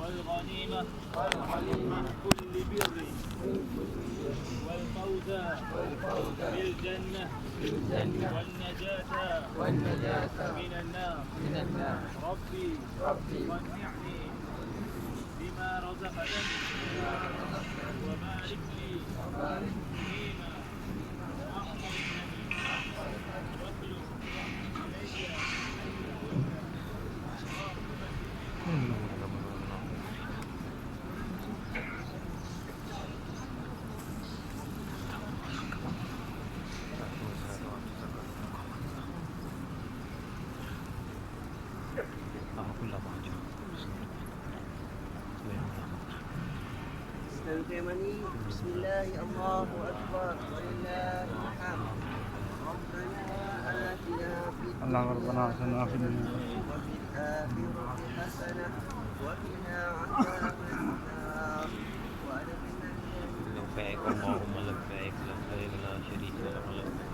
والغنيمة من كل بر والفوز بالجنة والنجاة من النار. ربي قنعني بما رزقتني وبارك لي فيما أعطيتني واخلق إلي استنتمني. بسم الله، الله أكبر، ولله الحمد. ربنا آتنا في الدنيا حسنة وفي الآخرة حسنة وقنا عذاب النار وأدخلنا لبيك اللهم لبيك لبيك لا شريك لك لبيك